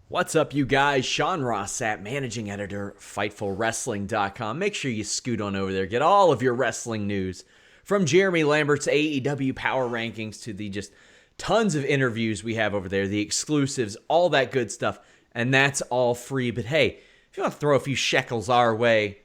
What's up, you guys? Sean Ross Sapp, managing editor, FightfulWrestling.com. Make sure you scoot on over there. Get all of your wrestling news from Jeremy Lambert's AEW Power Rankings to the just tons of interviews we have over there, the exclusives, all that good stuff. And that's all free. But hey, if you want to throw a few shekels our way,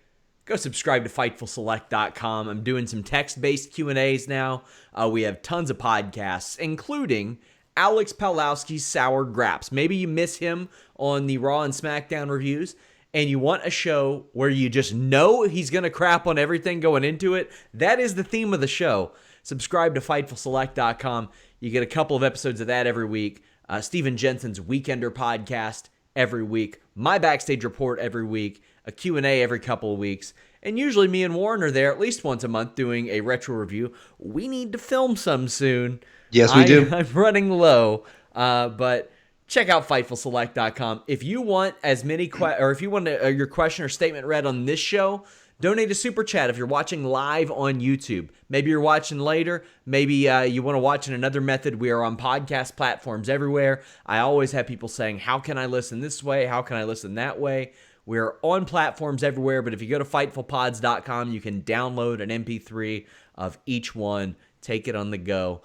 go subscribe to FightfulSelect.com. I'm doing some text-based Q&As now. We have tons of podcasts, including Alex Pawlowski's Sour Graps. Maybe you miss him on the Raw and SmackDown reviews, and you want a show where you just know he's going to crap on everything going into it. That is the theme of the show. Subscribe to FightfulSelect.com. You get a couple of episodes of that every week. Steven Jensen's Weekender podcast every week. My Backstage Report every week. A Q&A every couple of weeks. And usually me and Warren are there at least once a month doing a retro review. We need to film some soon. Yes, we do. I'm running low, but check out FightfulSelect.com. If you want as many if you want your question or statement read on this show, donate a super chat if you're watching live on YouTube. Maybe you're watching later. Maybe you want to watch in another method. We are on podcast platforms everywhere. I always have people saying, how can I listen this way? How can I listen that way? We're on platforms everywhere, but if you go to FightfulPods.com, you can download an MP3 of each one. Take it on the go.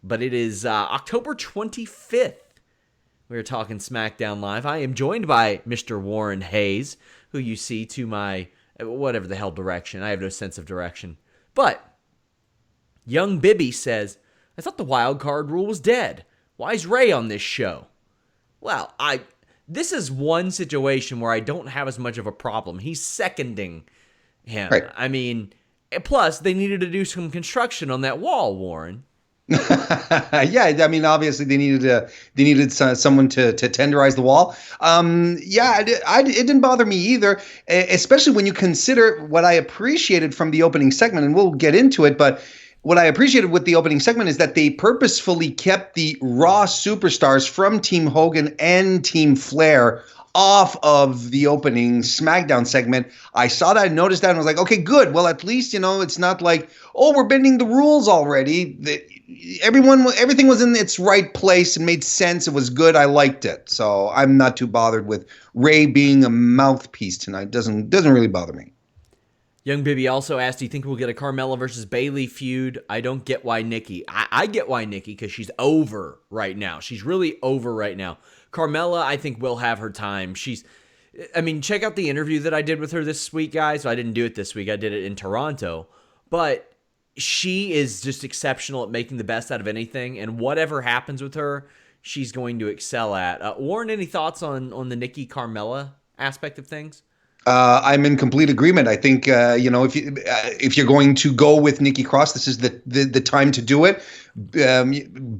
But it is October 25th. We're talking SmackDown Live. I am joined by Mr. Warren Hayes, who you see to my whatever the hell direction. I have no sense of direction. But Young Bibby says, I thought the wild card rule was dead. Why is Ray on this show? Well, this is one situation where I don't have as much of a problem. He's seconding him. Right. I mean, plus they needed to do some construction on that wall, Warren. Yeah, I mean, obviously they needed someone to tenderize the wall. It didn't bother me either, especially when you consider what I appreciated from the opening segment, and we'll get into it. But what I appreciated with the opening segment is that they purposefully kept the Raw superstars from Team Hogan and Team Flair off of the opening SmackDown segment. I saw that, noticed that, and was like, okay, good. Well, at least, it's not like, oh, we're bending the rules already. Everything was in its right place and made sense. It was good. I liked it. So I'm not too bothered with Ray being a mouthpiece tonight. Doesn't really bother me. Young Bibby also asked, do you think we'll get a Carmella versus Bayley feud? I don't get why Nikki. I get why Nikki, because she's over right now. She's really over right now. Carmella, I think, will have her time. Check out the interview that I did with her this week, guys. So I didn't do it this week. I did it in Toronto. But she is just exceptional at making the best out of anything. And whatever happens with her, she's going to excel at. Warren, any thoughts on the Nikki Carmella aspect of things? I'm in complete agreement. I think if you're going to go with Nikki Cross, this is the time to do it.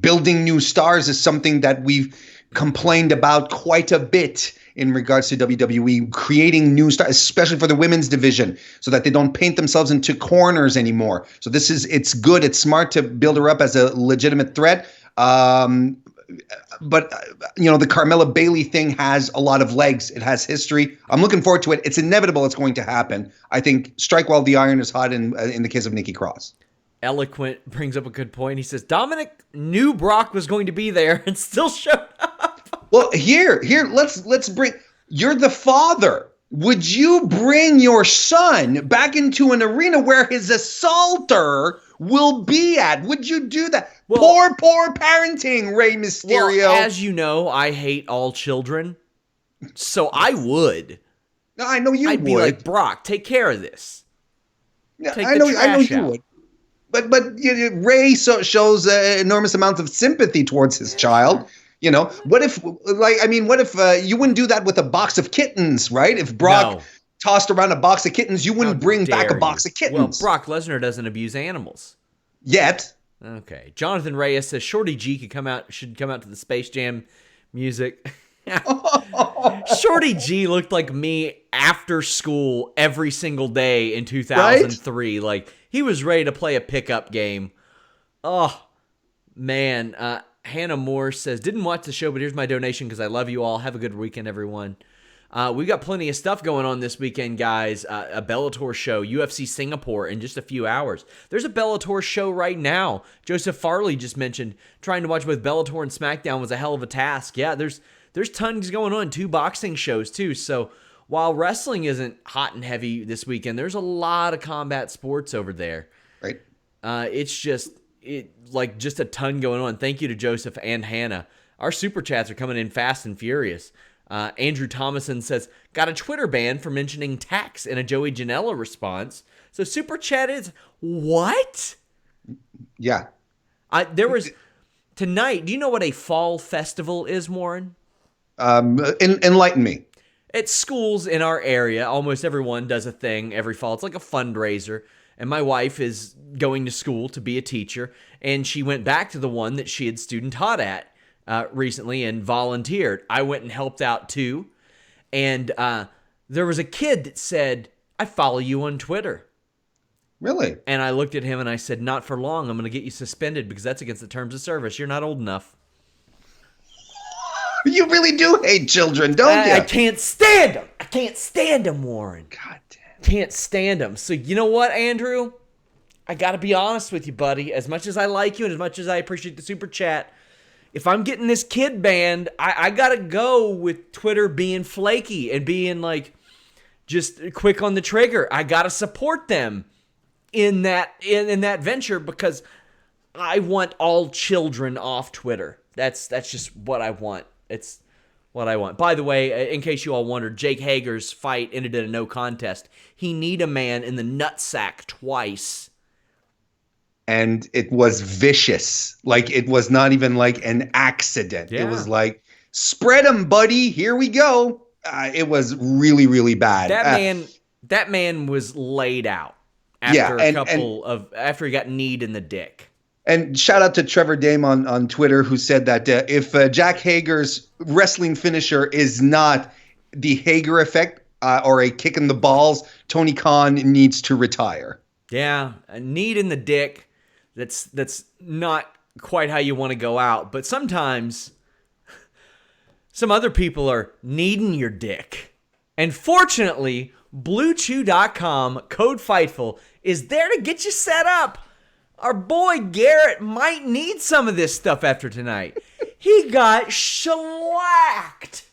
Building new stars is something that we've complained about quite a bit in regards to WWE, creating new stars, especially for the women's division, so that they don't paint themselves into corners anymore. So it's good. It's smart to build her up as a legitimate threat. But the Carmella Bayley thing has a lot of legs. It has history. I'm looking forward to it. It's inevitable. It's going to happen. I think strike while the iron is hot in the case of Nikki Cross. Eloquent brings up a good point. He says Dominic knew Brock was going to be there and still showed up. Well, here, let's bring. You're the father. Would you bring your son back into an arena where his assaulter will be at? Would you do that? Well, poor parenting, Rey Mysterio. Well, as you know, I hate all children, so I would. No, I know you would. I'd be like, Brock, take care of this. I know you would. But Rey shows enormous amounts of sympathy towards his child. What if you wouldn't do that with a box of kittens, right? If Brock tossed around a box of kittens, you wouldn't bring back a box of kittens. Well, Brock Lesnar doesn't abuse animals. Yet. Okay. Jonathan Reyes says Shorty G should come out to the Space Jam music. Shorty G looked like me after school every single day in 2003. Right? Like, he was ready to play a pickup game. Oh, man. Hannah Moore says, didn't watch the show, but here's my donation because I love you all. Have a good weekend, everyone. We've got plenty of stuff going on this weekend, guys. A Bellator show, UFC Singapore in just a few hours. There's a Bellator show right now. Joseph Farley just mentioned trying to watch both Bellator and SmackDown was a hell of a task. Yeah, there's tons going on. 2 boxing shows, too. So while wrestling isn't hot and heavy this weekend, there's a lot of combat sports over there. Right. It's just a ton going on. Thank you to Joseph and Hannah. Our super chats are coming in fast and furious. Andrew Thomason says, got a Twitter ban for mentioning tax in a Joey Janela response. So super chat is what? Yeah. There was tonight. Do you know what a fall festival is, Warren? Enlighten me. At schools in our area, almost everyone does a thing every fall. It's like a fundraiser. And my wife is going to school to be a teacher. And she went back to the one that she had student taught at recently and volunteered. I went and helped out too. And there was a kid that said, I follow you on Twitter. Really? And I looked at him and I said, not for long. I'm going to get you suspended because that's against the terms of service. You're not old enough. You really do hate children, don't you? I can't stand them. I can't stand them, Warren. God damn. Can't stand them. So you know what, Andrew? I got to be honest with you, buddy. As much as I like you and as much as I appreciate the super chat, if I'm getting this kid banned, I got to go with Twitter being flaky and being like just quick on the trigger. I got to support them in that venture because I want all children off Twitter. That's just what I want. It's what I want. By the way, in case you all wondered, Jake Hager's fight ended in a no contest. He kneed a man in the nutsack twice. And it was vicious. Like, it was not even like an accident. Yeah. It was like, spread them, buddy. Here we go. It was really, really bad. That man was laid out after after he got kneed in the dick. And shout out to Trevor Dame on Twitter, who said that if Jack Hager's wrestling finisher is not the Hager effect or a kick in the balls, Tony Khan needs to retire. Yeah, a knee in the dick. That's not quite how you want to go out. But sometimes some other people are needing your dick. And fortunately, BlueChew.com, code Fightful, is there to get you set up. Our boy Garrett might need some of this stuff after tonight. He got shellacked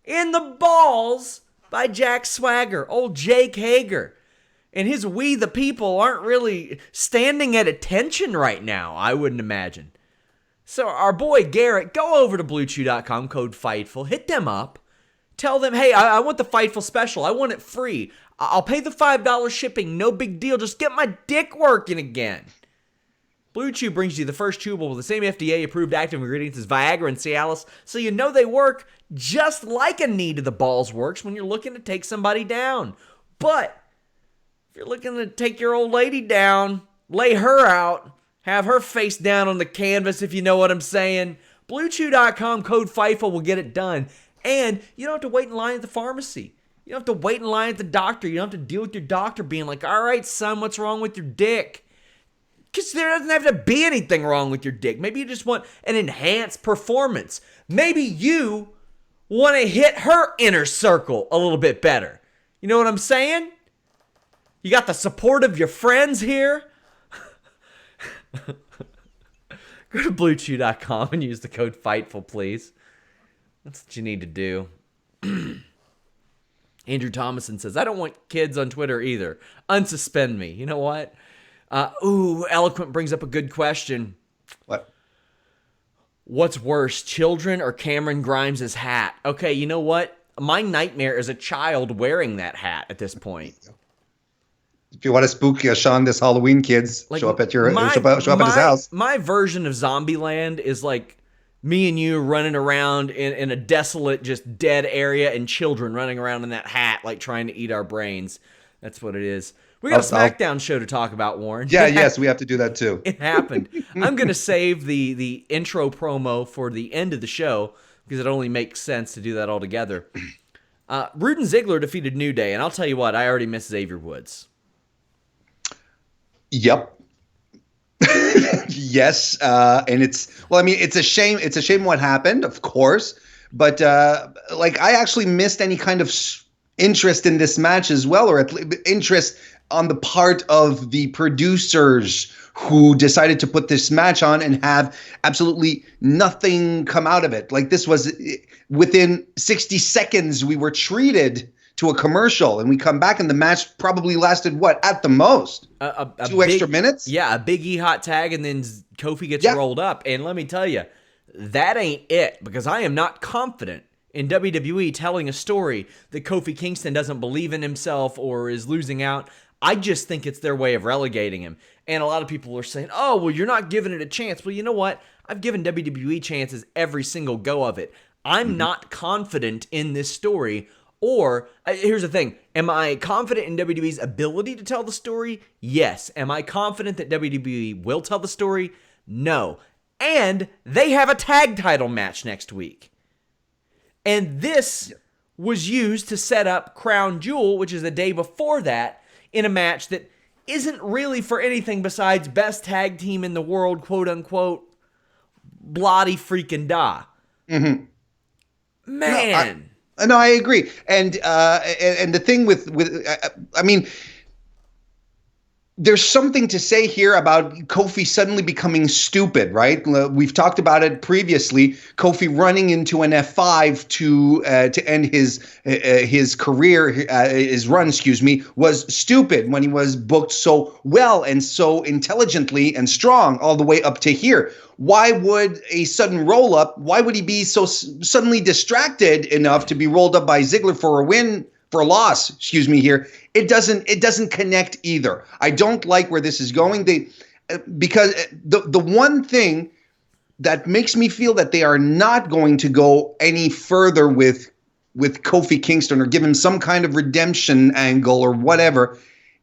in the balls by Jack Swagger, old Jake Hager. And his We the People aren't really standing at attention right now, I wouldn't imagine. So our boy Garrett, go over to BlueChew.com, code Fightful, hit them up. Tell them, hey, I want the Fightful special. I want it free. I'll pay the $5 shipping, no big deal. Just get my dick working again. Blue Chew brings you the first chewable with the same FDA-approved active ingredients as Viagra and Cialis, so you know they work just like a knee to the balls works when you're looking to take somebody down. But if you're looking to take your old lady down, lay her out, have her face down on the canvas, if you know what I'm saying, BlueChew.com, code Fightful will get it done. And you don't have to wait in line at the pharmacy. You don't have to wait in line at the doctor. You don't have to deal with your doctor being like, all right, son, what's wrong with your dick? Because there doesn't have to be anything wrong with your dick. Maybe you just want an enhanced performance. Maybe you want to hit her inner circle a little bit better. You know what I'm saying? You got the support of your friends here. Go to BlueChew.com and use the code Fightful, please. That's what you need to do. Andrew Thomason says, I don't want kids on Twitter either. Unsuspend me. You know what? Eloquent brings up a good question. What? What's worse, children or Cameron Grimes' hat? Okay, you know what? My nightmare is a child wearing that hat at this point. If you want to spook Sean this Halloween, kids, like, show up at his house. My version of Zombieland is like me and you running around in a desolate, just dead area, and children running around in that hat, like trying to eat our brains. That's what it is. We got a SmackDown show to talk about, Warren. Yeah, yes, we have to do that too. It happened. I'm going to save the intro promo for the end of the show because it only makes sense to do that all together. Rude and Ziggler defeated New Day, and I'll tell you what, I already miss Xavier Woods. Yep. Yes, and it's a shame. It's a shame what happened, of course, but like I actually missed any kind of interest in this match as well, or interest on the part of the producers who decided to put this match on and have absolutely nothing come out of it. Like this was within 60 seconds, we were treated to a commercial and we come back and the match probably lasted what at the most two extra minutes. Yeah, a big hot tag and then Kofi gets rolled up. And let me tell you, that ain't it, because I am not confident in WWE telling a story that Kofi Kingston doesn't believe in himself or is losing out. I just think it's their way of relegating him. And a lot of people are saying, oh, well, you're not giving it a chance. Well, you know what? I've given WWE chances every single go of it. I'm not confident in this story. Or, here's the thing. Am I confident in WWE's ability to tell the story? Yes. Am I confident that WWE will tell the story? No. And they have a tag title match next week. And this was used to set up Crown Jewel, which is the day before that, in a match that isn't really for anything besides best tag team in the world, quote unquote, bloody freaking da. Mm-hmm. Man. No, I agree. And the thing with I mean, there's something to say here about Kofi suddenly becoming stupid, right? We've talked about it previously. Kofi running into an F5 to end his career, his run, was stupid when he was booked so well and so intelligently and strong all the way up to here. Why would a sudden roll up? Why would he be so suddenly distracted enough to be rolled up by Ziggler for a loss? Here. It doesn't connect either. I don't like where this is going. Because the one thing that makes me feel that they are not going to go any further with Kofi Kingston or give him some kind of redemption angle or whatever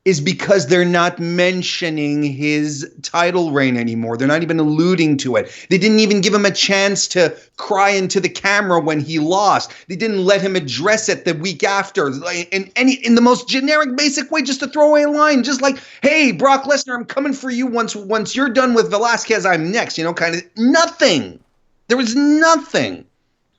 is because they're not mentioning his title reign anymore. They're not even alluding to it. They didn't even give him a chance to cry into the camera when he lost. They didn't let him address it the week after in the most generic, basic way, just a throwaway line, just like, hey, Brock Lesnar, I'm coming for you once you're done with Velasquez, I'm next, kind of nothing. There was nothing.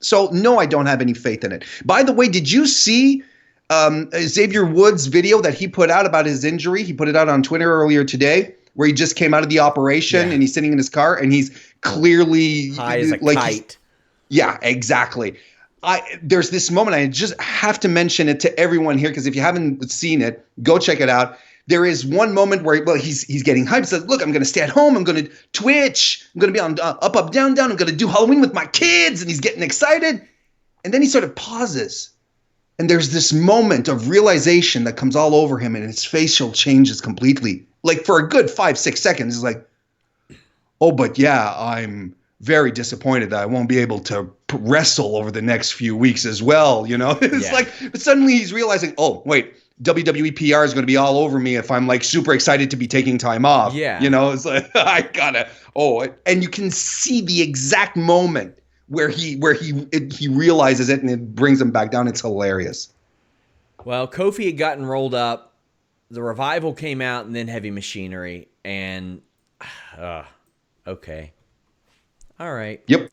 So no, I don't have any faith in it. By the way, did you see Xavier Woods' video that he put out about his injury? He put it out on Twitter earlier today, where he just came out of the operation and he's sitting in his car and he's clearly high as a kite. Yeah, exactly. There's this moment, I just have to mention it to everyone here, because if you haven't seen it, go check it out. There is one moment where he's getting hyped. He says, look, I'm going to stay at home. I'm going to Twitch. I'm going to be on up, down, down. I'm going to do Halloween with my kids. And he's getting excited. And then he sort of pauses. And there's this moment of realization that comes all over him, and his facial changes completely. Like for a good 5-6 seconds, he's like, oh, but yeah, I'm very disappointed that I won't be able to wrestle over the next few weeks as well. It's like, but suddenly he's realizing, oh, wait, WWE PR is going to be all over me if I'm like super excited to be taking time off. Yeah. It's like, I gotta, and you can see the exact moment where he realizes it and it brings him back down. It's hilarious. Well, Kofi had gotten rolled up. The Revival came out, and then Heavy Machinery. And, okay. All right. Yep.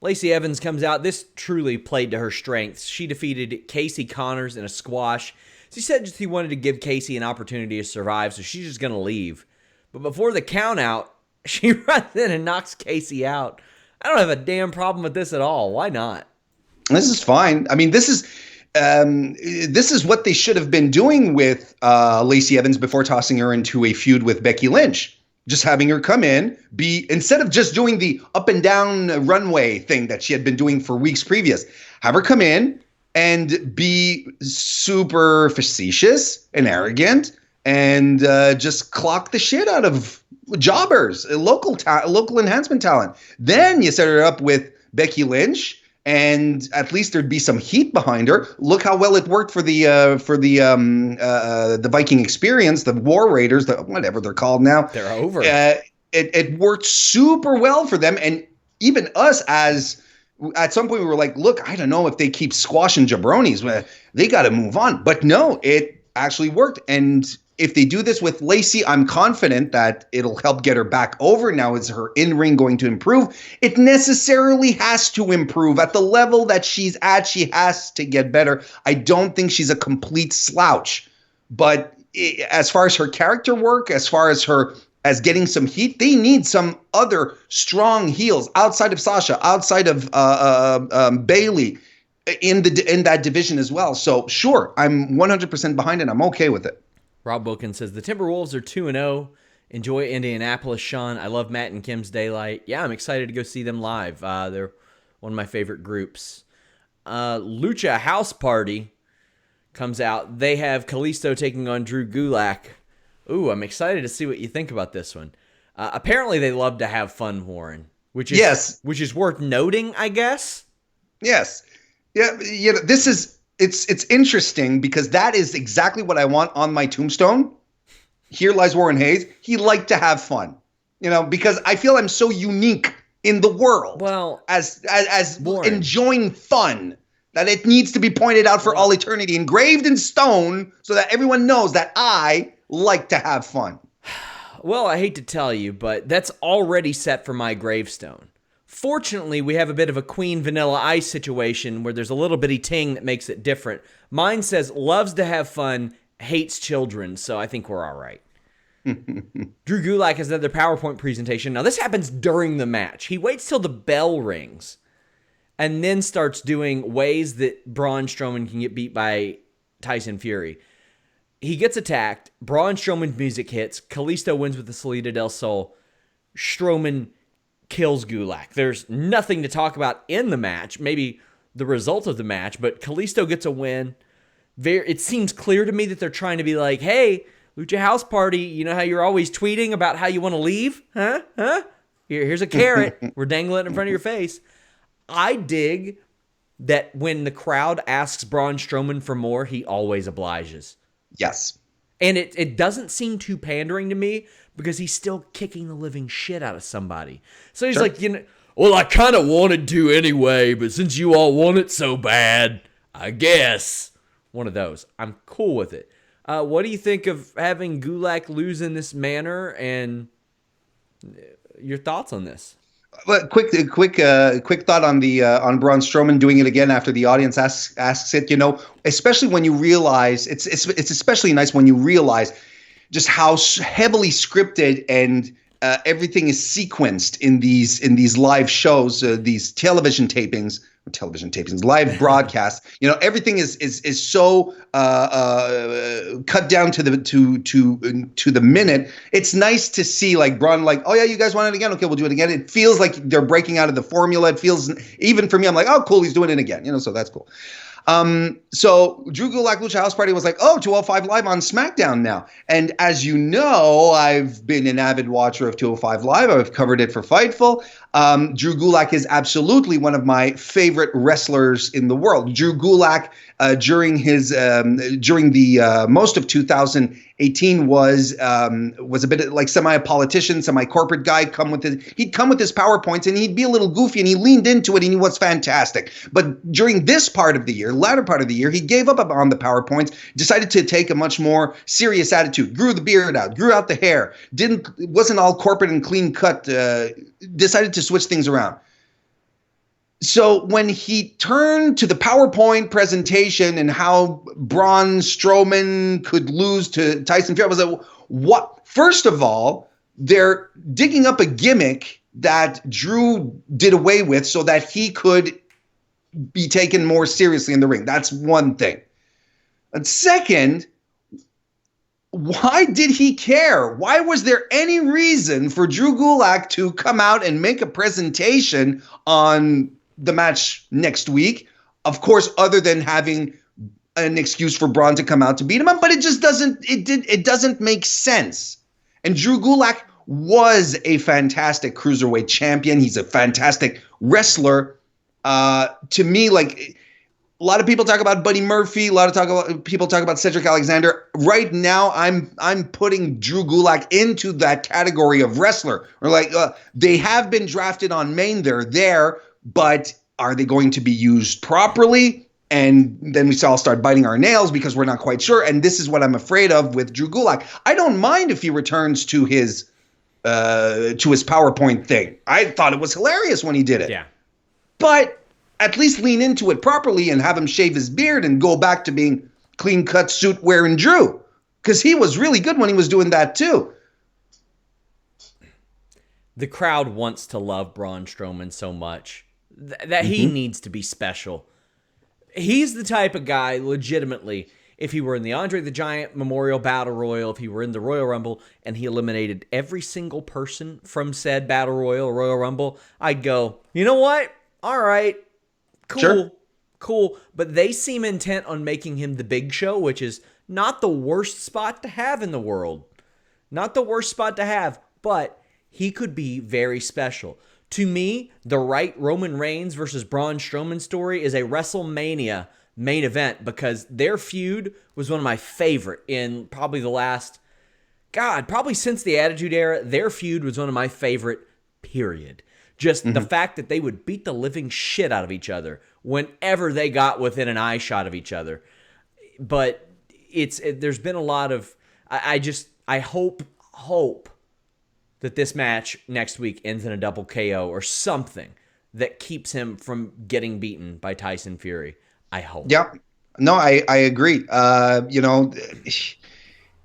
Lacey Evans comes out. This truly played to her strengths. She defeated Casey Connors in a squash. She said she wanted to give Casey an opportunity to survive, so she's just going to leave. But before the count out, she runs in and knocks Casey out. I don't have a damn problem with this at all. Why not? This is fine. I mean, this is what they should have been doing with Lacey Evans before tossing her into a feud with Becky Lynch. Just having her come in, instead of just doing the up and down runway thing that she had been doing for weeks previous, have her come in and be super facetious and arrogant and just clock the shit out of jobbers, local enhancement talent. Then you set her up with Becky Lynch, and at least there'd be some heat behind her. Look how well it worked for the Viking Experience, the War Raiders, whatever they're called now. They're over. It worked super well for them, and even us at some point we were like, look, I don't know if they keep squashing jabronis. They got to move on. But no, it actually worked. And If they do this with Lacey, I'm confident that it'll help get her back over. Now, is her in-ring going to improve? It necessarily has to improve. At the level that she's at, she has to get better. I don't think she's a complete slouch. But as far as her character work, as far as her as getting some heat, they need some other strong heels outside of Sasha, outside of Bayley in that division as well. So sure, I'm 100% behind it. I'm okay with it. Rob Wilkins says the Timberwolves are 2-0. Enjoy Indianapolis, Sean. I love Matt and Kim's Daylight. Yeah, I'm excited to go see them live. They're one of my favorite groups. Lucha House Party comes out. They have Kalisto taking on Drew Gulak. Ooh, I'm excited to see what you think about this one. Apparently, they love to have fun, Warren, which is worth noting, I guess. Yes. Yeah. This is. It's interesting because that is exactly what I want on my tombstone. Here lies Warren Hayes. He liked to have fun, because I feel I'm so unique in the world. Well, as enjoying fun that it needs to be pointed out for all eternity, engraved in stone, so that everyone knows that I like to have fun. Well, I hate to tell you, but that's already set for my gravestone. Fortunately, we have a bit of a Queen Vanilla Ice situation where there's a little bitty ting that makes it different. Mine says, loves to have fun, hates children, so I think we're all right. Drew Gulak has another PowerPoint presentation. Now, this happens during the match. He waits till the bell rings and then starts doing ways that Braun Strowman can get beat by Tyson Fury. He gets attacked. Braun Strowman's music hits. Kalisto wins with the Salida del Sol. Strowman kills Gulak. There's nothing to talk about in the match, maybe the result of the match, but Kalisto gets a win. It seems clear to me that they're trying to be like, hey, Lucha House Party, you know how you're always tweeting about how you want to leave? Huh? Here's a carrot. We're dangling it in front of your face. I dig that when the crowd asks Braun Strowman for more, he always obliges. Yes. And it doesn't seem too pandering to me because he's still kicking the living shit out of somebody. So he's like, well, I kind of wanted to anyway, but since you all want it so bad, I guess. One of those. I'm cool with it. What do you think of having Gulak lose in this manner, and your thoughts on this? But quick thought on on Braun Strowman doing it again after the audience asks it. Especially when you realize it's especially nice when you realize just how heavily scripted and everything is sequenced in these live shows, these television tapings, live broadcasts. Everything is so cut down to the minute. It's nice to see like Braun, like, oh yeah, you guys want it again? Okay, we'll do it again. It feels like they're breaking out of the formula. It feels, even for me, I'm like, oh cool, he's doing it again. So that's cool. So Drew Gulak Lucha House Party was like, oh, 205 Live on SmackDown now. And as you know, I've been an avid watcher of 205 Live. I've covered it for Fightful. Drew Gulak is absolutely one of my favorite wrestlers in the world. Drew Gulak, during the most of 2018 was a bit like semi-politician, semi-corporate guy. He'd come with his PowerPoints and he'd be a little goofy, and he leaned into it and he was fantastic. But during this part of the year, latter part of the year, he gave up on the PowerPoints, decided to take a much more serious attitude, grew the beard out, grew out the hair, wasn't all corporate and clean cut, decided to switch things around. So when he turned to the PowerPoint presentation and how Braun Strowman could lose to Tyson Fury, I was like, what? First of all, they're digging up a gimmick that Drew did away with so that he could be taken more seriously in the ring. That's one thing. And second, why did he care? Why was there any reason for Drew Gulak to come out and make a presentation on the match next week? Of course, other than having an excuse for Braun to come out to beat him up, but it just doesn't make sense. And Drew Gulak was a fantastic cruiserweight champion. He's a fantastic wrestler. To me, like, a lot of people talk about Buddy Murphy. People talk about Cedric Alexander. Right now, I'm putting Drew Gulak into that category of wrestler. Or like, they have been drafted on main. They're there, but are they going to be used properly? And then we all start biting our nails because we're not quite sure. And this is what I'm afraid of with Drew Gulak. I don't mind if he returns to his PowerPoint thing. I thought it was hilarious when he did it. Yeah. But at least lean into it properly and have him shave his beard and go back to being clean-cut, suit-wearing Drew. Because he was really good when he was doing that too. The crowd wants to love Braun Strowman so much that he needs to be special. He's the type of guy, legitimately, if he were in the Andre the Giant Memorial Battle Royal, if he were in the Royal Rumble, and he eliminated every single person from said Battle Royal or Royal Rumble, I'd go, you know what? All right, cool, sure. Cool. But they seem intent on making him the Big Show, which is not the worst spot to have in the world. Not the worst spot to have, but he could be very special. To me, the right Roman Reigns versus Braun Strowman story is a WrestleMania main event because their feud was one of my favorite in probably the last, probably since the Attitude Era, their feud was one of my favorite, period. Just the fact that they would beat the living shit out of each other whenever they got within an eye shot of each other. But there's been a lot of, I hope that this match next week ends in a double KO or something that keeps him from getting beaten by Tyson Fury. I hope. Yeah. No, I agree.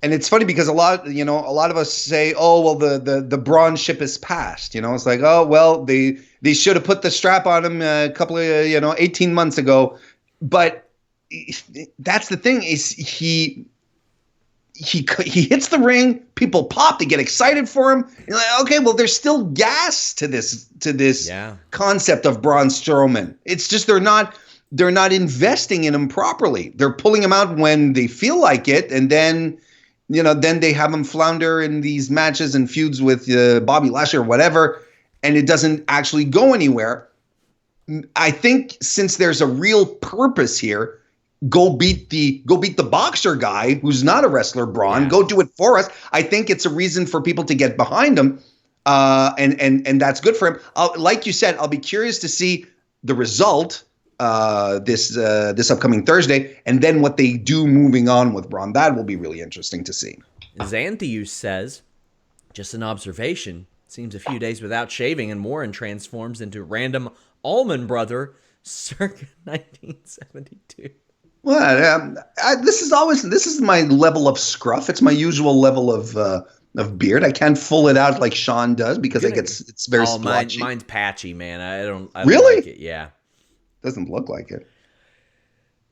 And it's funny because a lot of us say, oh, well, the Braun ship is passed. It's like, oh, well, they should have put the strap on him a couple of, 18 months ago. But that's the thing is he hits the ring, people pop, they get excited for him. You're like, okay, well, there's still gas to this concept of Braun Strowman. It's just they're not investing in him properly. They're pulling him out when they feel like it, and then they have him flounder in these matches and feuds with Bobby Lashley or whatever, and it doesn't actually go anywhere. I think since there's a real purpose here, go beat the boxer guy who's not a wrestler, Braun. Go do it for us. I think it's a reason for people to get behind him, and that's good for him. Like you said, I'll be curious to see the result this upcoming Thursday, and then what they do moving on with Braun. That will be really interesting to see. Xanthius says, just an observation, seems a few days without shaving and Warren transforms into random Allman Brother circa 1972. Well, this is my level of scruff. It's my usual level of beard. I can't full it out like Sean does because it's very splotchy. Mine's patchy, man. I don't really like it. Yeah. Doesn't look like it.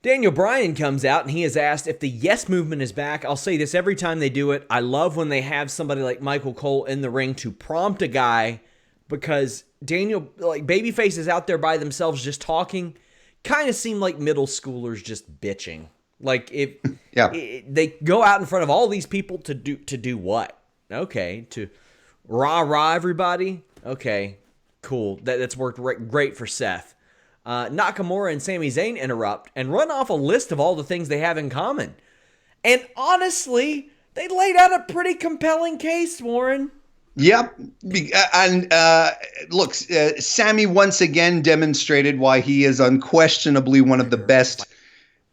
Daniel Bryan comes out and he has asked if the Yes Movement is back. I'll say this every time they do it. I love when they have somebody like Michael Cole in the ring to prompt a guy, because babyface is out there by themselves just talking. Kind of seem like middle schoolers just bitching. Like they go out in front of all these people to do what? Okay, to rah everybody. Okay, cool. That's worked great for Seth. Nakamura and Sami Zayn interrupt and run off a list of all the things they have in common. And honestly, they laid out a pretty compelling case, Warren. Yep. And look, Sami once again demonstrated why he is unquestionably one of the best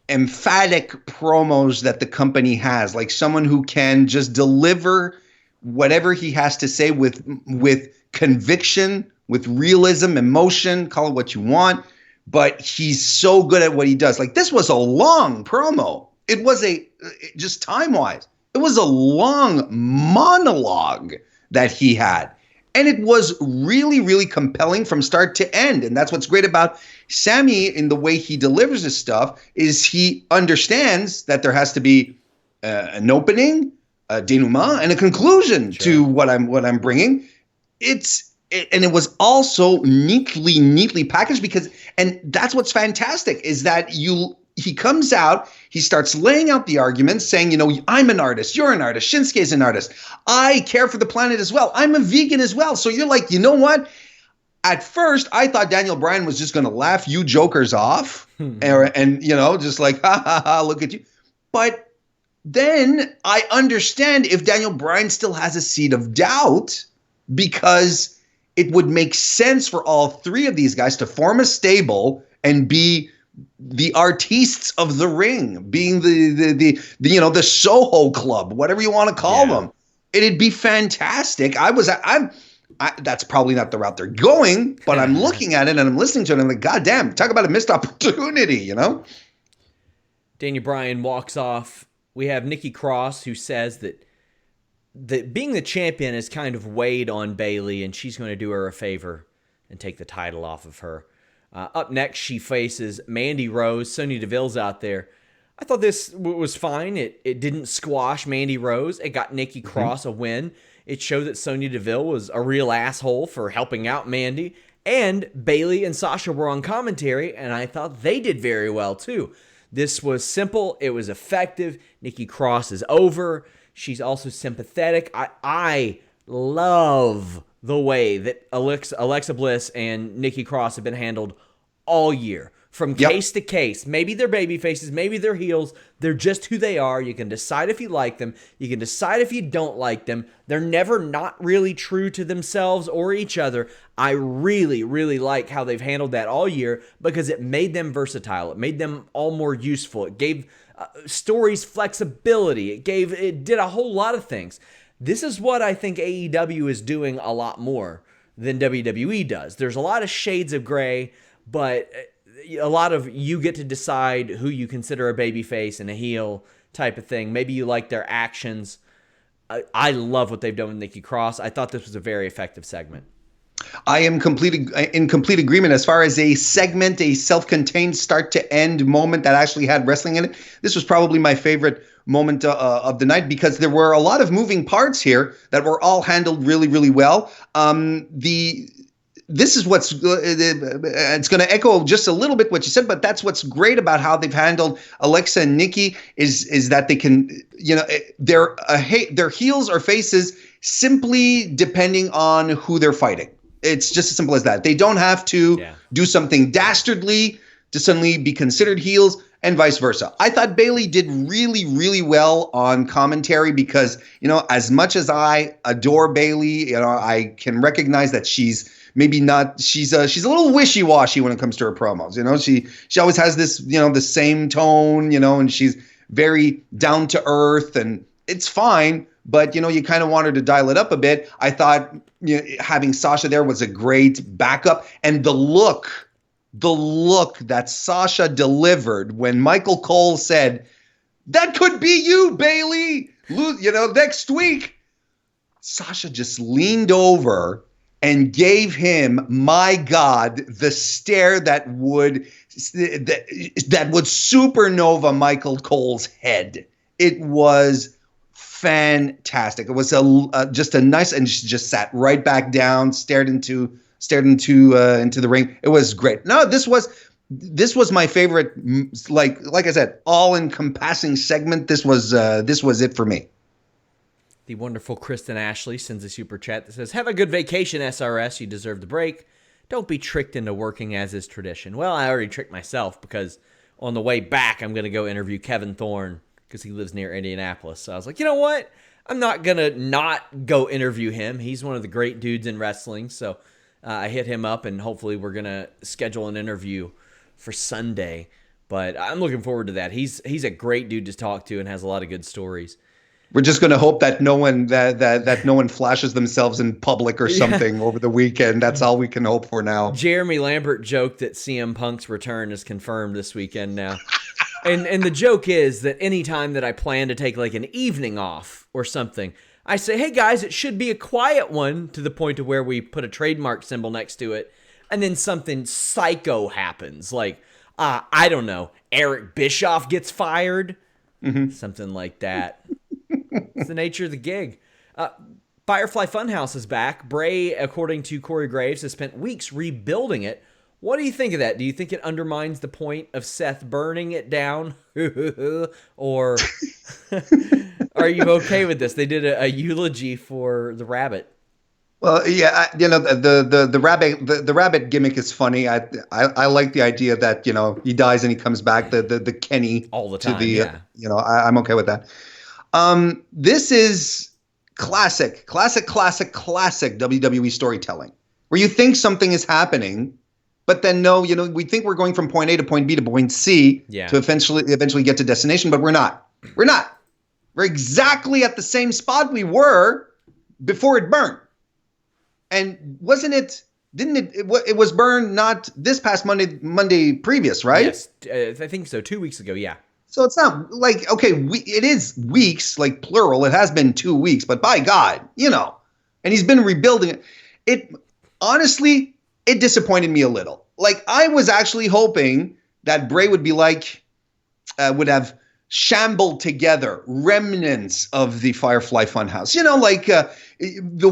emphatic promos that the company has. Like someone who can just deliver whatever he has to say with conviction, with realism, emotion, call it what you want. But he's so good at what he does. Like this was a long promo. It was just time-wise, it was a long monologue that he had. And it was really, really compelling from start to end. And that's what's great about Sami in the way he delivers his stuff is he understands that there has to be an opening, a denouement, and a conclusion to what I'm bringing. And it was also neatly packaged and that's what's fantastic is that he comes out, he starts laying out the arguments saying, I'm an artist, you're an artist, Shinsuke's an artist. I care for the planet as well. I'm a vegan as well. So you're like, you know what? At first, I thought Daniel Bryan was just going to laugh you jokers off and just like, ha, look at you. But then I understand if Daniel Bryan still has a seed of doubt because it would make sense for all three of these guys to form a stable and be the artistes of the ring, being the the Soho Club, whatever you want to call them. It'd be fantastic. That's probably not the route they're going, but I'm looking at it and I'm listening to it and I'm like, God damn, talk about a missed opportunity, you know? Daniel Bryan walks off. We have Nikki Cross, who says that being the champion has kind of weighed on Bayley, and she's going to do her a favor and take the title off of her. Up next, she faces Mandy Rose. Sonya Deville's out there. I thought this was fine. It didn't squash Mandy Rose. It got Nikki Cross a win. It showed that Sonya Deville was a real asshole for helping out Mandy. And Bayley and Sasha were on commentary, and I thought they did very well too. This was simple. It was effective. Nikki Cross is over. She's also sympathetic. I love the way that Alexa Bliss and Nikki Cross have been handled all year. From case to case. Maybe they're baby faces, maybe they're heels. They're just who they are. You can decide if you like them. You can decide if you don't like them. They're never not really true to themselves or each other. I really, really like how they've handled that all year because it made them versatile. It made them all more useful. It gave stories flexibility. It did a whole lot of things. This is what I think AEW is doing a lot more than WWE does. There's a lot of shades of gray, but a lot of you get to decide who you consider a babyface and a heel type of thing. Maybe you like their actions. I love what they've done with Nikki Cross. I thought this was a very effective segment. I am in complete agreement as far as a segment, a self-contained start-to-end moment that actually had wrestling in it. This was probably my favorite moment of the night because there were a lot of moving parts here that were all handled really, really well. This is what's it's going to echo just a little bit what you said, but that's what's great about how they've handled Alexa and Nikki is that they can, their heels or faces simply depending on who they're fighting. It's just as simple as that. They don't have to do something dastardly to suddenly be considered heels and vice versa. I thought Bayley did really, really well on commentary because, as much as I adore Bayley, I can recognize that she's maybe not, she's a little wishy-washy when it comes to her promos. She always has this, the same tone, and she's very down to earth and it's fine. But, you kind of want her to dial it up a bit. I thought having Sasha there was a great backup. And the look that Sasha delivered when Michael Cole said, "That could be you, Bayley, next week." Sasha just leaned over and gave him, my God, the stare that would supernova Michael Cole's head. It was fantastic. It was just a nice, and she just sat right back down, stared into the ring. It was great. No, this was my favorite. Like I said, all encompassing segment. This was it for me. The wonderful Kristen Ashley sends a super chat that says, "Have a good vacation, SRS. You deserve the break. Don't be tricked into working as is tradition." Well, I already tricked myself because on the way back, I'm going to go interview Kevin Thorne because he lives near Indianapolis. So I was like, you know what? I'm not going to not go interview him. He's one of the great dudes in wrestling. So I hit him up, and hopefully we're going to schedule an interview for Sunday. But I'm looking forward to that. He's a great dude to talk to and has a lot of good stories. We're just going to hope that no one that no one flashes themselves in public or something over the weekend. That's all we can hope for now. Jeremy Lambert joked that CM Punk's return is confirmed this weekend now. And the joke is that anytime that I plan to take like an evening off or something, I say, hey guys, it should be a quiet one, to the point of where we put a trademark symbol next to it. And then something psycho happens. Like, I don't know, Eric Bischoff gets fired. Something like that. It's the nature of the gig. Firefly Fun House is back. Bray, according to Corey Graves, has spent weeks rebuilding it. What do you think of that? Do you think it undermines the point of Seth burning it down? Or are you okay with this? They did a eulogy for the rabbit. Well, yeah, the rabbit gimmick is funny. I like the idea that he dies and he comes back. The Kenny all the time. I'm okay with that. This is classic WWE storytelling, where you think something is happening, but then no, we think we're going from point A to point B to point C to eventually get to destination, but we're not. We're not. We're exactly at the same spot we were before it burned. And it was burned not this past Monday previous, right? Yes, I think so. 2 weeks ago, yeah. So it's not like, okay, it is weeks, like plural. It has been 2 weeks, but by God, and he's been rebuilding it. Honestly, it disappointed me a little. Like, I was actually hoping that Bray would be would have shambled together remnants of the Firefly Fun House. The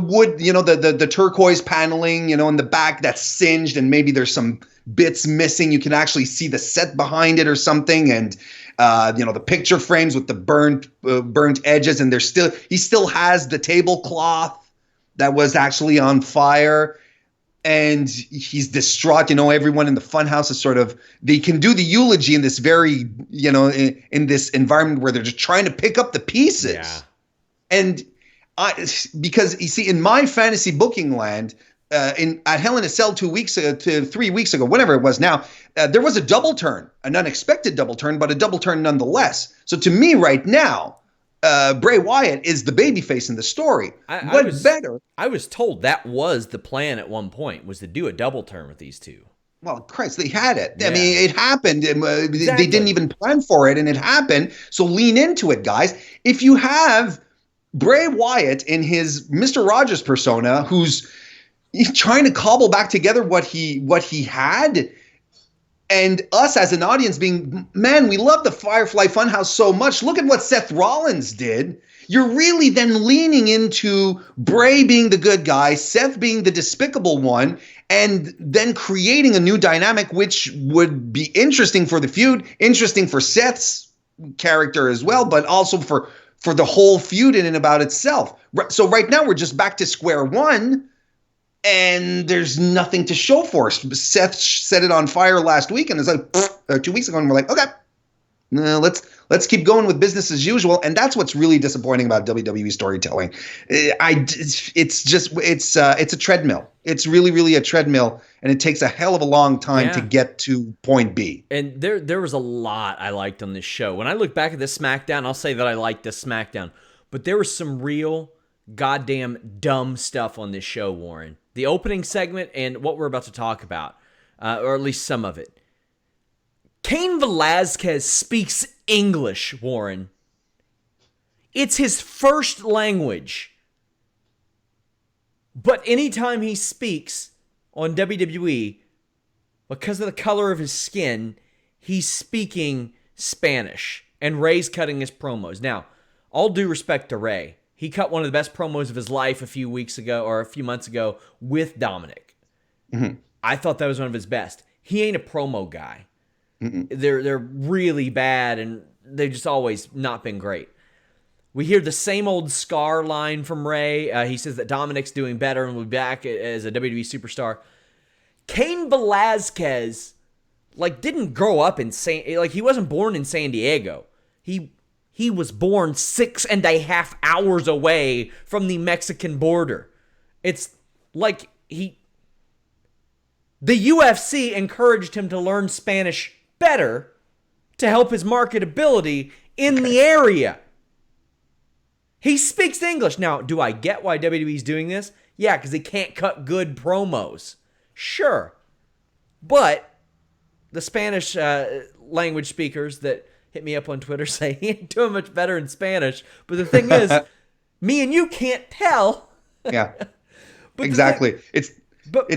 wood, the turquoise paneling, in the back that's singed and maybe there's some bits missing. You can actually see the set behind it or something. And, the picture frames with the burnt edges. And he still has the tablecloth that was actually on fire. And he's distraught. Everyone in the funhouse is they can do the eulogy in this very, in this environment where they're just trying to pick up the pieces. Yeah. And because you see, in my fantasy booking land, at Hell in a Cell 2 weeks to 3 weeks ago, whatever it was now, there was a double turn, an unexpected double turn, but a double turn nonetheless. So to me right now, Bray Wyatt is the babyface in the story. I was told that was the plan at one point, was to do a double turn with these two. Well, Christ, they had it. Yeah. I mean, it happened. Exactly. They didn't even plan for it, and it happened. So lean into it, guys. If you have Bray Wyatt in his Mr. Rogers persona, who's trying to cobble back together what he had, and us as an audience being, man, we love the Firefly Funhouse so much. Look at what Seth Rollins did. You're really then leaning into Bray being the good guy, Seth being the despicable one, and then creating a new dynamic, which would be interesting for the feud, interesting for Seth's character as well, but also for the whole feud in and about itself. So right now we're just back to square one. And there's nothing to show for us. Seth set it on fire last week, and it's like 2 weeks ago, and we're like, okay, let's keep going with business as usual. And that's what's really disappointing about WWE storytelling. It's a treadmill. It's really, really a treadmill, and it takes a hell of a long time to get to point B. And there was a lot I liked on this show. When I look back at this SmackDown, I'll say that I liked this SmackDown, but there was some real goddamn dumb stuff on this show, Warren. The opening segment and what we're about to talk about, or at least some of it. Cain Velasquez speaks English, Warren. It's his first language. But anytime he speaks on WWE, because of the color of his skin, he's speaking Spanish. And Ray's cutting his promos. Now, all due respect to Ray, he cut one of the best promos of his life a few weeks ago or a few months ago with Dominic. Mm-hmm. I thought that was one of his best. He ain't a promo guy. Mm-mm. They're really bad, and they've just always not been great. We hear the same old Scar line from Ray. He says that Dominic's doing better and will be back as a WWE superstar. Cain Velasquez, didn't grow up in he wasn't born in San Diego. He was born 6.5 hours away from the Mexican border. It's like the UFC encouraged him to learn Spanish better to help his marketability in the area. He speaks English. Now, do I get why WWE's doing this? Yeah, because they can't cut good promos. Sure. But the Spanish language speakers that hit me up on Twitter saying he ain't doing much better in Spanish. But the thing is, me and you can't tell. Yeah, exactly. It's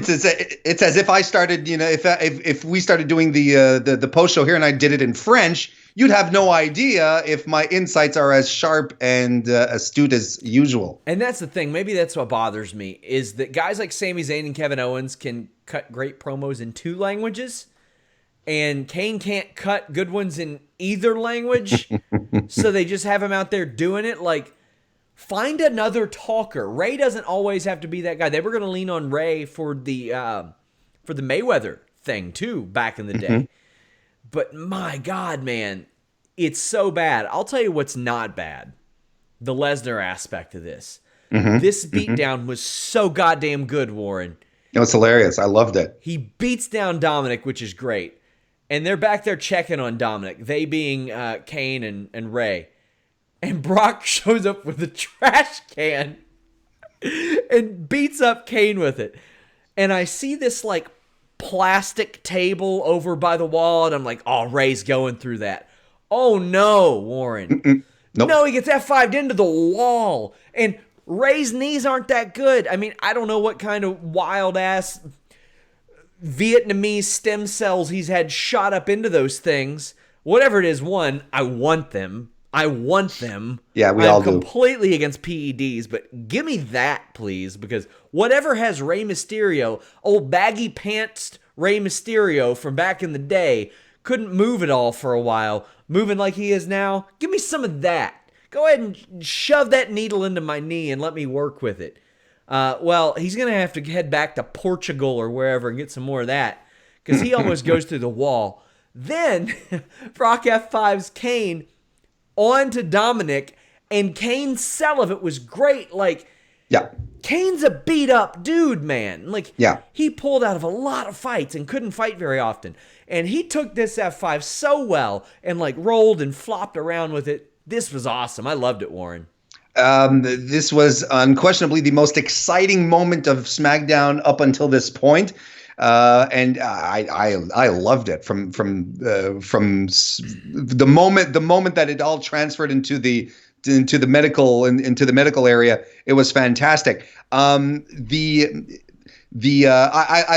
as if I started, if we started doing the post show here and I did it in French, you'd have no idea if my insights are as sharp and astute as usual. And that's the thing. Maybe that's what bothers me, is that guys like Sami Zayn and Kevin Owens can cut great promos in 2 languages. And Cain can't cut good ones in either language, so they just have him out there doing it. Find another talker. Ray doesn't always have to be that guy. They were going to lean on Ray for the Mayweather thing too back in the day. Mm-hmm. But my God, man, it's so bad. I'll tell you what's not bad: the Lesnar aspect of this. Mm-hmm. This beatdown was so goddamn good, Warren. It was hilarious. I loved it. He beats down Dominic, which is great. And they're back there checking on Dominic, they being Cain and Ray. And Brock shows up with a trash can and beats up Cain with it. And I see this like plastic table over by the wall, and I'm like, oh, Ray's going through that. Oh no, Warren. Nope. No, he gets F5'd into the wall. And Ray's knees aren't that good. I mean, I don't know what kind of wild ass Vietnamese stem cells he's had shot up into those things. Whatever it is, one, I want them. Yeah, we all do. I'm completely against PEDs, but give me that, please, because whatever has Rey Mysterio, old baggy pants Rey Mysterio from back in the day, couldn't move at all for a while, moving like he is now. Give me some of that. Go ahead and shove that needle into my knee and let me work with it. Well, he's going to have to head back to Portugal or wherever and get some more of that, because he almost goes through the wall. Then Brock F5's Cain onto Dominic, and Cain's sell of it was great. Like, yeah, Cain's a beat up dude, man. Like, yeah, he pulled out of a lot of fights and couldn't fight very often. And he took this F5 so well and like rolled and flopped around with it. This was awesome. I loved it, Warren. This was unquestionably the most exciting moment of SmackDown up until this point. And I loved it from the moment that it all transferred into the medical area. It was fantastic. I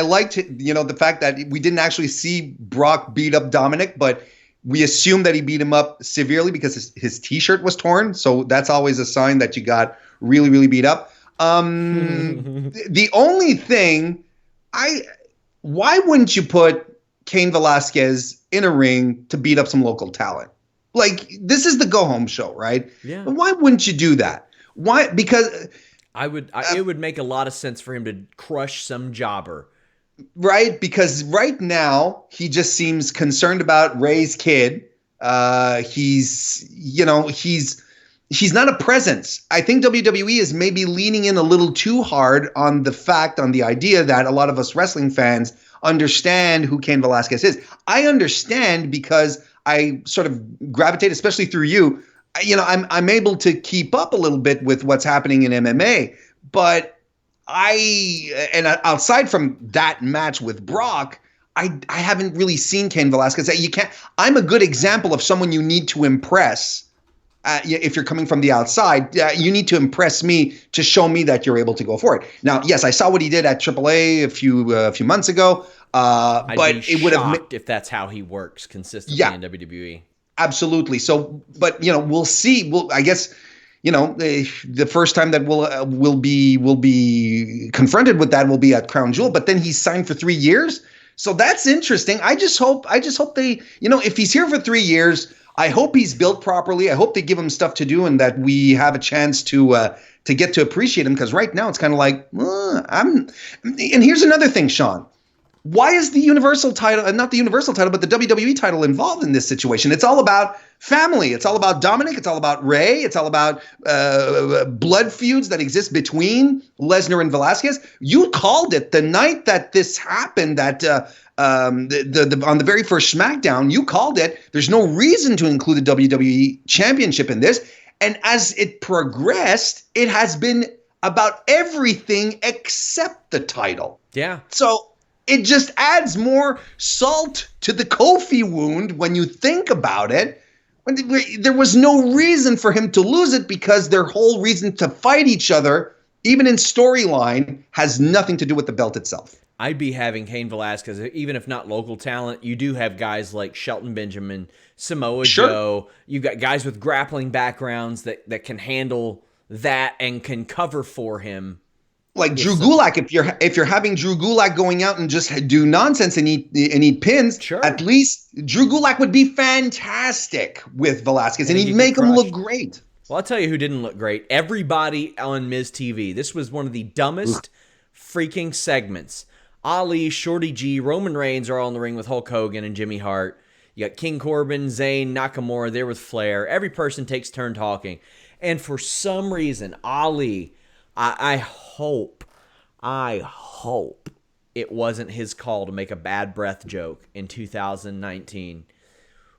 liked, the fact that we didn't actually see Brock beat up Dominic, but we assumed that he beat him up severely because his t-shirt was torn. So that's always a sign that you got really, really beat up. The only thing why wouldn't you put Cain Velasquez in a ring to beat up some local talent? Like, this is the go-home show, right? Yeah. Why wouldn't you do that? Why? Because it would make a lot of sense for him to crush some jobber. Right? Because right now he just seems concerned about Ray's kid. He's not a presence. I think WWE is maybe leaning in a little too hard on the idea that a lot of us wrestling fans understand who Cain Velasquez is. I understand because I sort of gravitate, especially through you. I'm able to keep up a little bit with what's happening in MMA, but outside from that match with Brock, I haven't really seen Cain Velasquez. I'm a good example of someone you need to impress. If you're coming from the outside, you need to impress me to show me that you're able to go for it. Now, yes, I saw what he did at AAA a few months ago, but it would have if that's how he works consistently in WWE. Absolutely. So, but we'll see. I guess the first time that we'll be confronted with that will be at Crown Jewel. But then he's signed for 3 years, so that's interesting. I just hope they, if he's here for 3 years. I hope he's built properly. I hope they give him stuff to do and that we have a chance to get to appreciate him. Because right now it's kind of like, and here's another thing, Sean. Why is the Universal title, not the Universal title, but the WWE title involved in this situation? It's all about family. It's all about Dominic. It's all about Ray. It's all about blood feuds that exist between Lesnar and Velasquez. You called it the night that this happened, that on the very first SmackDown, you called it. There's no reason to include the WWE Championship in this. And as it progressed, it has been about everything except the title. Yeah. So it just adds more salt to the Kofi wound when you think about it. There was no reason for him to lose it because their whole reason to fight each other, even in storyline, has nothing to do with the belt itself. I'd be having Cain Velasquez, even if not local talent. You do have guys like Shelton Benjamin, Samoa Joe. You've got guys with grappling backgrounds that can handle that and can cover for him. Like Drew Gulak, if you're having Drew Gulak going out and just do nonsense and eat pins, sure. At least Drew Gulak would be fantastic with Velasquez, and he'd make him look great. Well, I'll tell you who didn't look great. Everybody on Miz TV. This was one of the dumbest freaking segments. Ali, Shorty G, Roman Reigns are all in the ring with Hulk Hogan and Jimmy Hart. You got King Corbin, Zayn, Nakamura there with Flair. Every person takes turn talking. And for some reason, Ali, I hope it wasn't his call to make a bad breath joke in 2019.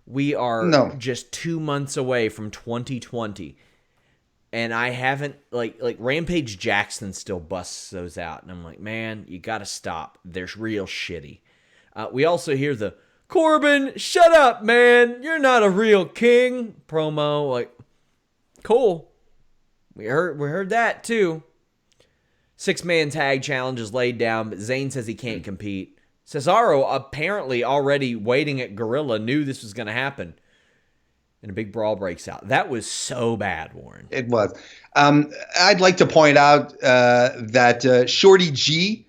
We are just 2 months away from 2020. And I haven't, like Rampage Jackson still busts those out. And I'm like, man, you got to stop. They're real shitty. We also hear the, Corbin, shut up, man. You're not a real king promo. Like, cool. We heard that too. 6-man tag challenge is laid down, but Zayn says he can't compete. Cesaro, apparently already waiting at Gorilla, knew this was going to happen. And a big brawl breaks out. That was so bad, Warren. It was. I'd like to point out that Shorty G,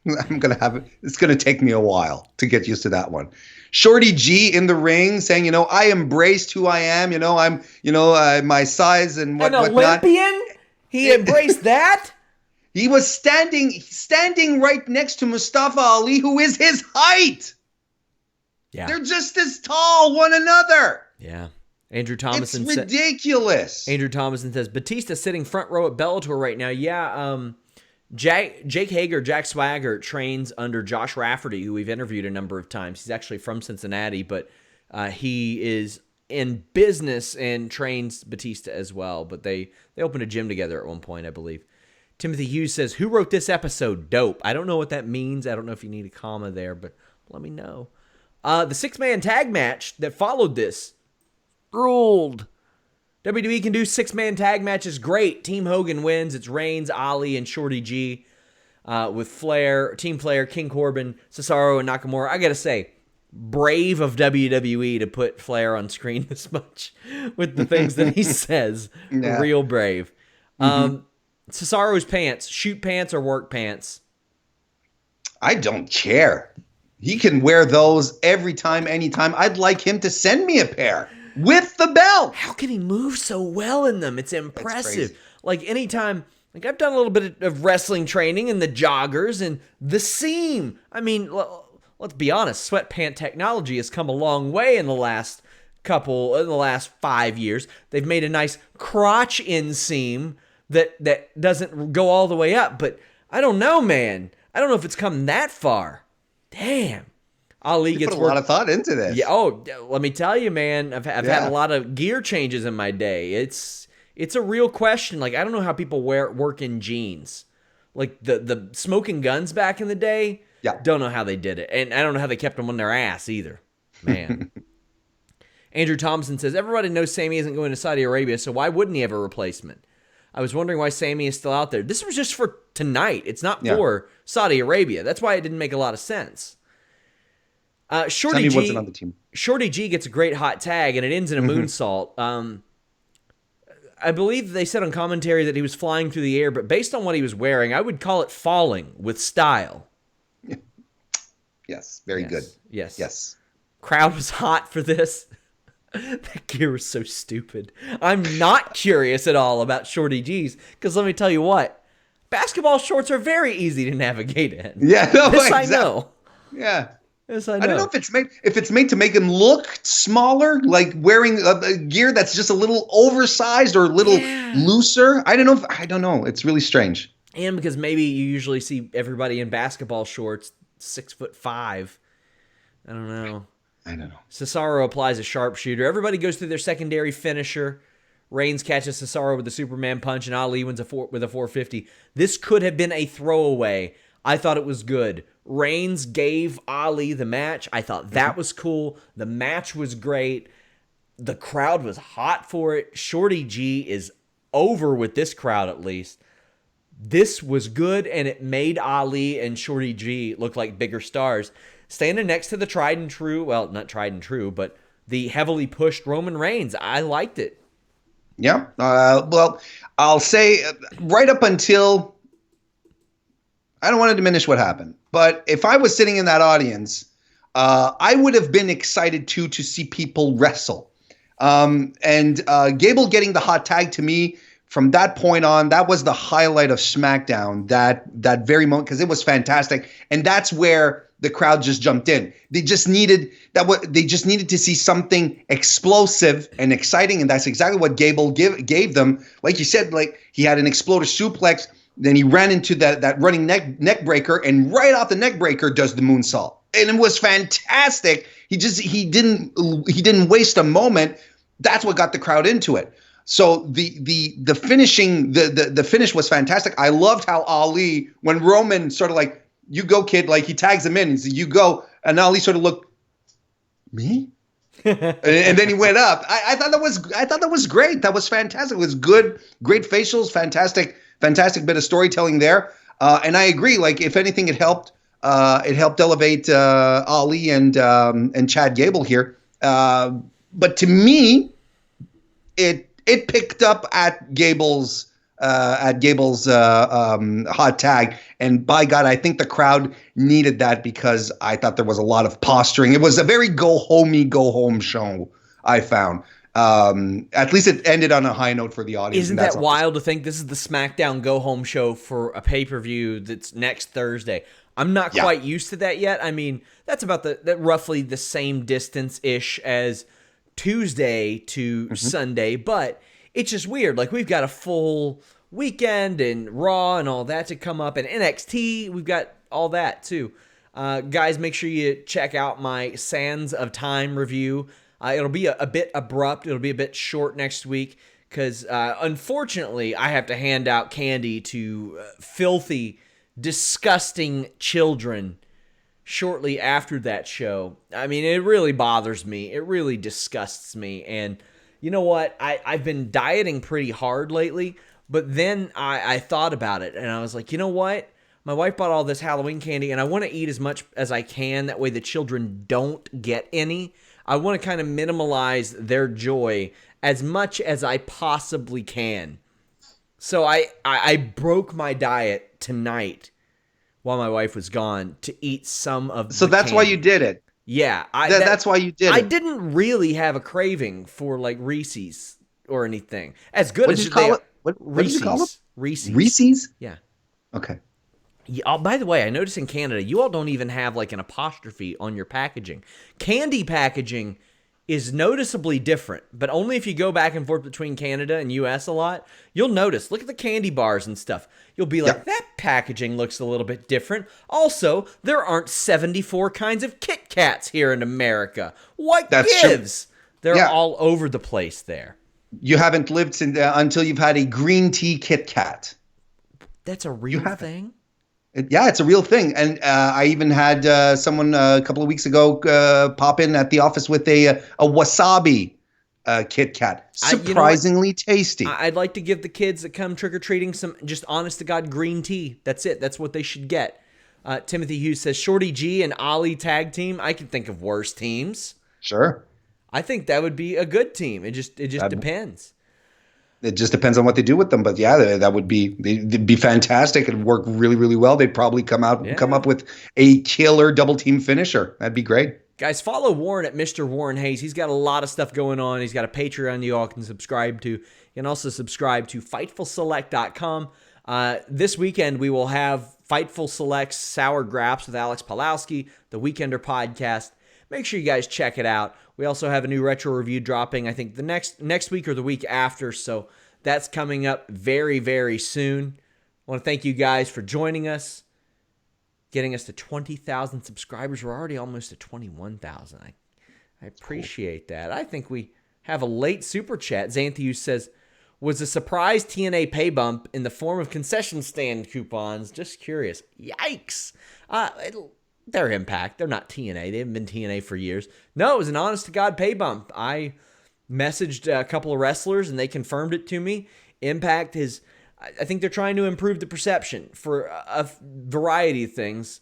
it's going to take me a while to get used to that one. Shorty G in the ring saying, I embraced who I am. I'm, my size and whatnot. An Olympian? He embraced that? He was standing right next to Mustafa Ali, who is his height. Yeah. They're just as tall, one another. Yeah. Andrew Thomason. It's ridiculous. Andrew Thomason says, Batista sitting front row at Bellator right now. Yeah. Jake Hager, Jack Swagger, trains under Josh Rafferty, who we've interviewed a number of times. He's actually from Cincinnati, but he is in business and trains Batista as well. But they opened a gym together at one point, I believe. Timothy Hughes says, who wrote this episode? Dope. I don't know what that means. I don't know if you need a comma there, but let me know. The 6-man tag match that followed this ruled. WWE can do 6-man tag matches. Great. Team Hogan wins. It's Reigns, Ali, and Shorty G with Flair, Team Flair, King Corbin, Cesaro, and Nakamura. I got to say, brave of WWE to put Flair on screen this much with the things that he says. Yeah. Real brave. Cesaro's pants, shoot pants or work pants? I don't care. He can wear those every time, anytime. I'd like him to send me a pair with the belt. How can he move so well in them? It's impressive. Like anytime, like I've done a little bit of wrestling training in the joggers and the seam. I mean, let's be honest, sweatpant technology has come a long way in the last 5 years. They've made a nice crotch inseam that doesn't go all the way up. But I don't know, man. I don't know if it's come that far. Damn. Ali gets put a lot of thought into this. Yeah. Oh, let me tell you, man. I've had a lot of gear changes in my day. It's a real question. Like, I don't know how people work in jeans. Like the smoking guns back in the day. Yeah. Don't know how they did it. And I don't know how they kept them on their ass either. Man. Andrew Thompson says, everybody knows Sami isn't going to Saudi Arabia, so why wouldn't he have a replacement? I was wondering why Sami is still out there. This was just for tonight. It's not for Saudi Arabia. That's why it didn't make a lot of sense. Shorty G wasn't on the team. Shorty G gets a great hot tag, and it ends in a moonsault. I believe they said on commentary that he was flying through the air, but based on what he was wearing, I would call it falling with style. Yes, very good. Yes. Crowd was hot for this. That gear was so stupid. I'm not curious at all about Shorty G's, because let me tell you what, basketball shorts are very easy to navigate in. Yeah, no, this exactly. I know. Yeah. Yes, I know. I don't know if it's made to make him look smaller, like wearing a gear that's just a little oversized or a little looser. I don't know. It's really strange. And because maybe you usually see everybody in basketball shorts 6'5". I don't know. Cesaro applies a sharpshooter. Everybody goes through their secondary finisher. Reigns catches Cesaro with the Superman punch, and Ali wins with a 450. This could have been a throwaway. I thought it was good. Reigns gave Ali the match. I thought that was cool. The match was great. The crowd was hot for it. Shorty G is over with this crowd, at least. This was good, and it made Ali and Shorty G look like bigger stars. Standing next to the tried and true, well, not tried and true, but the heavily pushed Roman Reigns. I liked it. Yeah. Well, I'll say right up until, I don't want to diminish what happened, but if I was sitting in that audience, I would have been excited to see people wrestle. And Gable getting the hot tag, to me, from that point on, that was the highlight of SmackDown, that very moment, because it was fantastic. And that's where the crowd just jumped in. They just needed to see something explosive and exciting, and that's exactly what Gable gave them. Like you said, like he had an exploder suplex Then he ran into that running neck breaker, and right off the neck breaker does the moonsault, and it was fantastic. He didn't waste a moment. That's what got the crowd into it. So the finish was fantastic. I loved how Ali, when Roman sort of like, you go, kid, like he tags him in, he said, you go, and Ali sort of looked, me? and then he went up. I thought that was great. That was fantastic. It was good, great facials, fantastic bit of storytelling there. And I agree. Like, if anything, it helped elevate Ali and Chad Gable here. But to me, it picked up at Gable's hot tag, and by God, I think the crowd needed that, because I thought there was a lot of posturing. It was a very go home show, I found. At least it ended on a high note for the audience. Isn't that wild to think this is the SmackDown go home show for a pay-per-view that's next Thursday? I'm not quite used to that yet. I mean, that's about that roughly the same distance-ish as Tuesday to Sunday, but it's just weird. Like, we've got a full weekend and Raw and all that to come up, and NXT, we've got all that too. Guys, make sure you check out my Sands of Time review. It'll be a bit abrupt. It'll be a bit short next week because, unfortunately, I have to hand out candy to filthy, disgusting children shortly after that show. I mean, it really bothers me. It really disgusts me. And you know what? I've been dieting pretty hard lately, but then I thought about it, and I was like, you know what? My wife bought all this Halloween candy, and I want to eat as much as I can. That way the children don't get any. I want to kind of minimalize their joy as much as I possibly can. So I broke my diet tonight while my wife was gone to eat some of the So that's candy. why you did it. Yeah. That's why you did it. I didn't really have a craving for like Reese's or anything. As good What as did you call it? What Reese's. did you call them? Reese's. Reese's? Yeah. Okay. Yeah, by the way, I noticed in Canada, you all don't even have like an apostrophe on your packaging. Candy packaging is noticeably different, but only if you go back and forth between Canada and US a lot. You'll notice, look at the candy bars and stuff. You'll be like, that packaging looks a little bit different. Also, there aren't 74 kinds of Kit Kats here in America. What gives? True. They're all over the place there. You haven't lived until you've had a green tea Kit Kat. That's a real thing? Yeah, it's a real thing. And I even had someone a couple of weeks ago pop in at the office with a wasabi Kit Kat. Surprisingly tasty. I'd like to give the kids that come trick-or-treating some just honest-to-God green tea. That's it. That's what they should get. Timothy Hughes says, Shorty G and Ali tag team. I can think of worse teams. Sure. I think that would be a good team. It just depends. It just depends on what they do with them, but yeah, they'd be fantastic. It'd work really, really well. They'd probably come up with a killer double team finisher. That'd be great. Guys, follow Warren at Mr. Warren Hayes. He's got a lot of stuff going on. He's got a Patreon you all can subscribe to. You can also subscribe to FightfulSelect.com. This weekend, we will have Fightful Select's Sour Graps with Alex Pawlowski, the Weekender podcast. Make sure you guys check it out. We also have a new retro review dropping, I think, the next week or the week after, so that's coming up very, very soon. I want to thank you guys for joining us, getting us to 20,000 subscribers. We're already almost at 21,000. I appreciate that. I think we have a late super chat. Xanthius says, was a surprise TNA pay bump in the form of concession stand coupons. Just curious. Yikes. They're Impact. They're not TNA. They haven't been TNA for years. No, it was an honest-to-God pay bump. I messaged a couple of wrestlers, and they confirmed it to me. Impact is, I think they're trying to improve the perception for a variety of things.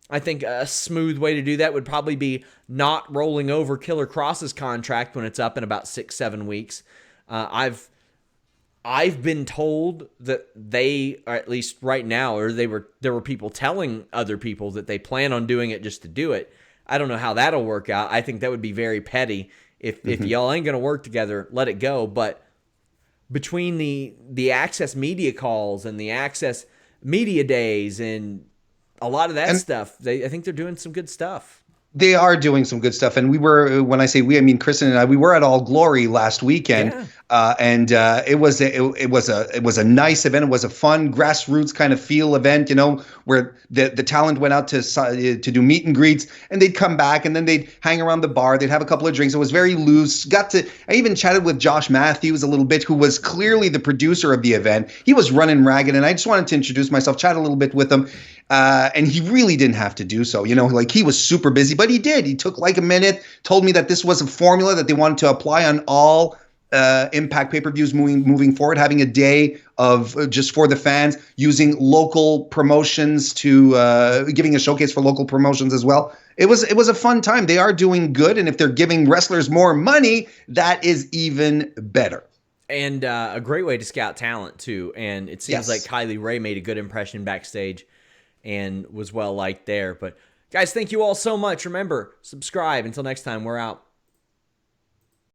I think a smooth way to do that would probably be not rolling over Killer Cross's contract when it's up in about 6-7 weeks. I've been told that they, or at least right now, or there were people telling other people that they plan on doing it just to do it. I don't know how that'll work out. I think that would be very petty. If y'all ain't going to work together, let it go. But between the Access media calls and the Access media days and a lot of that stuff, I think they're doing some good stuff. They are doing some good stuff, and we were. When I say we, I mean Kristen and I. We were at All Glory last weekend, Yeah. and it was a nice event. It was a fun grassroots kind of feel event, where the talent went out to do meet and greets, and they'd come back, and then they'd hang around the bar. They'd have a couple of drinks. It was very loose. I even chatted with Josh Matthews a little bit, who was clearly the producer of the event. He was running ragged, and I just wanted to introduce myself, chat a little bit with him. And he really didn't have to do so, like he was super busy, but he did. He took like a minute, told me that this was a formula that they wanted to apply on all Impact pay-per-views moving forward, having a day of just for the fans, using local promotions to giving a showcase for local promotions as well. It was a fun time. They are doing good, and if they're giving wrestlers more money, that is even better. And a great way to scout talent too. And it seems like Kylie Ray made a good impression backstage and was well liked there. But guys, thank you all so much. Remember, subscribe. Until next time, we're out.